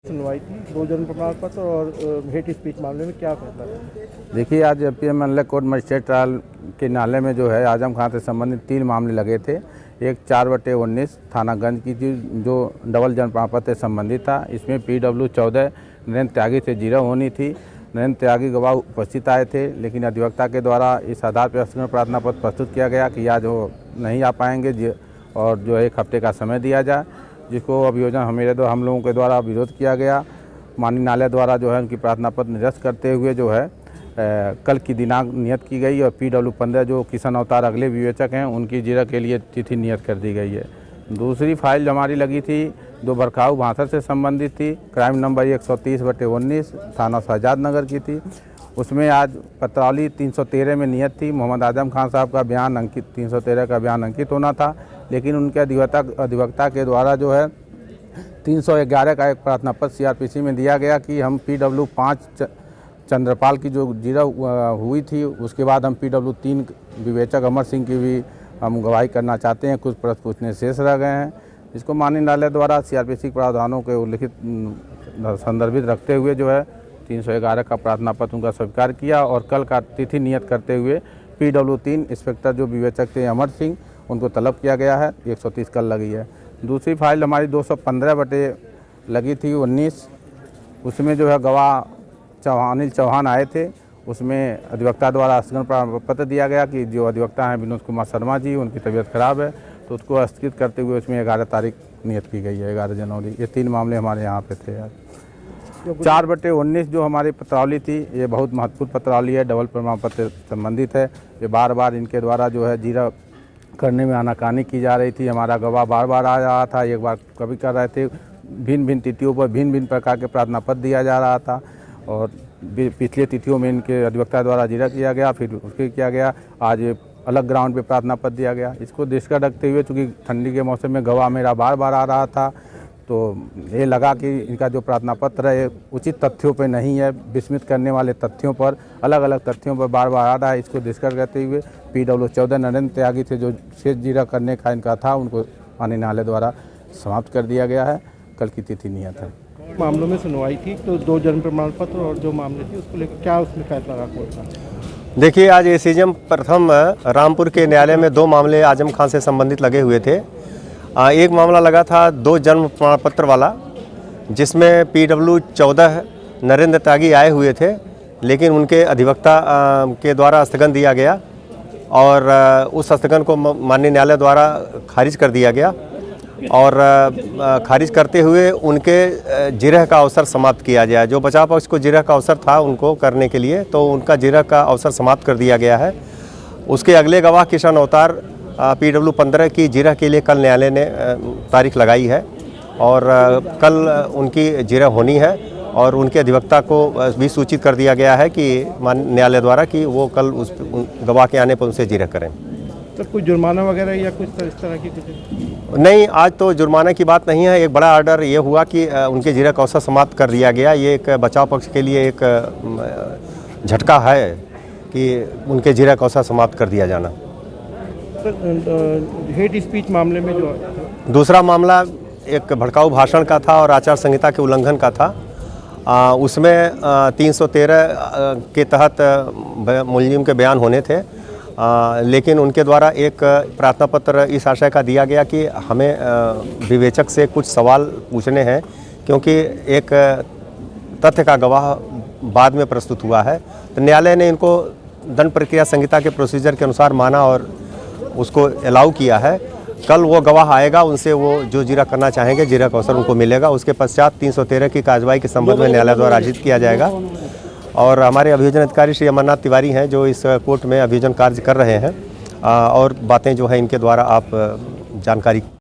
सुनवाई थी 2 जन्म प्रमाण पत्र और हेट स्पीच मामले में क्या फैसला है? देखिए, आज पीएमएलए कोर्ट मजिस्ट्रेट ट्रायल के न्यायालय में जो है आजम खान से संबंधित 3 मामले लगे थे। एक 4/19 थानागंज की थी जो डबल जन्म प्रमाण पत्र से संबंधित था। इसमें PW14 नरेंद्र त्यागी से जीरा होनी थी। नरेंद्र त्यागी गवाह उपस्थित आए थे, लेकिन अधिवक्ता के द्वारा इस आधार पर स्थगन प्रार्थना पत्र प्रस्तुत किया गया कि आज वो नहीं आ पाएंगे और जो 1 हफ्ते का समय दिया जाए, जिसको अभियोजन हम लोगों के द्वारा विरोध किया गया। माननीय न्यायालय द्वारा जो है उनकी प्रार्थना पत्र निरस्त करते हुए जो है कल की दिनांक नियत की गई और PW15 जो किशन अवतार अगले विवेचक हैं उनकी जिरह के लिए तिथि नियत कर दी गई है। दूसरी फाइल जो हमारी लगी थी जो भड़काऊ भाषण से संबंधित थी, क्राइम नंबर 130/19 थाना शहजाद नगर की थी। उसमें आज पत्रावली 313 में नियत थी। मोहम्मद आजम खान साहब का बयान अंकित 313 का बयान अंकित होना था, लेकिन उनके अधिवक्ता के द्वारा जो है 311 का एक प्रार्थना पत्र CRPC में दिया गया कि हम PW5 चंद्रपाल की जो जिरह हुई थी उसके बाद हम PW3 विवेचक अमर सिंह की भी हम गवाही करना चाहते हैं। कुछ प्रश्न पूछने शेष रह गए हैं, इसको माननीय न्यायालय द्वारा CRPC प्रावधानों के उल्लिखित संदर्भित रखते हुए जो है 311 का प्रार्थना पत्र उनका स्वीकार किया और कल का तिथि नियत करते हुए PW3 इंस्पेक्टर जो विवेचक थे अमर सिंह उनको तलब किया गया है। 130 कल लगी है। दूसरी फाइल हमारी 215 लगी थी 19, उसमें जो है गवाह अनिल चौहान आए थे। उसमें अधिवक्ता द्वारा स्थगन पत्र दिया गया कि जो अधिवक्ता हैं विनोद कुमार शर्मा जी, उनकी तबीयत खराब है, तो उसको स्थगित करते हुए उसमें 11 तारीख नियत की गई है, 11 जनवरी। ये 3 मामले हमारे यहाँ पे थे आज। 4/19 जो हमारी पत्रावली थी, ये बहुत महत्वपूर्ण पत्रावली है, डबल प्रमाण पत्र से संबंधित है। ये बार बार इनके द्वारा जो है जिरह करने में आनाकानी की जा रही थी। हमारा गवाह बार बार आ रहा था, एक बार कभी कर रहे थे। भिन्न भिन्न तिथियों पर भिन्न भिन्न प्रकार के प्रार्थना पत्र दिया जा रहा था और पिछले तिथियों में इनके अधिवक्ता द्वारा जिरह किया गया, फिर उसके किया गया। आज अलग ग्राउंड पे प्रार्थना पत्र दिया गया। इसको दृष्टि रखते हुए चूँकि ठंडी के मौसम में गवाह मेरा बार बार आ रहा था, तो ये लगा कि इनका जो प्रार्थना पत्र है उचित तथ्यों पर नहीं है, विस्मित करने वाले तथ्यों पर, अलग अलग तथ्यों पर बार बार आ रहा है। इसको डिस्कस करते हुए PW14 नरेंद्र त्यागी से जो शेष जिरह करने का इनका था उनको माननीय न्यायालय द्वारा समाप्त कर दिया गया है। कल की तिथि नियत है। मामलों में सुनवाई थी तो 2 जन्म प्रमाण पत्र और जो मामले थी उसको लेकर क्या उसमें फैसला रहा कोर्ट का? देखिए, आज ACM प्रथम रामपुर के न्यायालय में 2 मामले आजम खान से संबंधित लगे हुए थे। एक मामला लगा था 2 जन्म प्रमाण पत्र वाला, जिसमें PW14 नरेंद्र त्यागी आए हुए थे, लेकिन उनके अधिवक्ता के द्वारा स्थगन दिया गया और उस स्थगन को माननीय न्यायालय द्वारा खारिज कर दिया गया और खारिज करते हुए उनके जिरह का अवसर समाप्त किया गया। जो बचाव पक्ष को जिरह का अवसर था उनको करने के लिए, तो उनका जिरह का अवसर समाप्त कर दिया गया है। उसके अगले गवाह किशन अवतार PW15 की जिरह के लिए कल न्यायालय ने तारीख लगाई है और कल उनकी जिरह होनी है और उनके अधिवक्ता को भी सूचित कर दिया गया है कि न्यायालय द्वारा कि वो कल उस गवाह के आने पर उनसे जिरह करें। तो कुछ जुर्माना वगैरह या कुछ इस तरह की कुछ नहीं, आज तो जुर्माना की बात नहीं है। एक बड़ा ऑर्डर ये हुआ कि उनके जिरह का अवसर समाप्त कर दिया गया। ये एक बचाव पक्ष के लिए एक झटका है कि उनके जिरह का अवसर समाप्त कर दिया जाना। हेट स्पीच मामले में जो दूसरा मामला एक भड़काऊ भाषण का था और आचार संहिता के उल्लंघन का था। उसमें 313 के तहत मुलजिम के बयान होने थे, लेकिन उनके द्वारा एक प्रार्थना पत्र इस आशय का दिया गया कि हमें विवेचक से कुछ सवाल पूछने हैं, क्योंकि एक तथ्य का गवाह बाद में प्रस्तुत हुआ है। तो न्यायालय ने इनको दंड प्रक्रिया संहिता के प्रोसीजर के अनुसार माना और उसको अलाउ किया है। कल वो गवाह आएगा, उनसे वो जो जिरह करना चाहेंगे जिरह का अवसर उनको मिलेगा। उसके पश्चात 313 की कार्रवाई के संबंध में न्यायालय द्वारा आयोजित किया जाएगा और हमारे अभियोजन अधिकारी श्री अमरनाथ तिवारी हैं जो इस कोर्ट में अभियोजन कार्य कर रहे हैं और बातें जो है इनके द्वारा आप जानकारी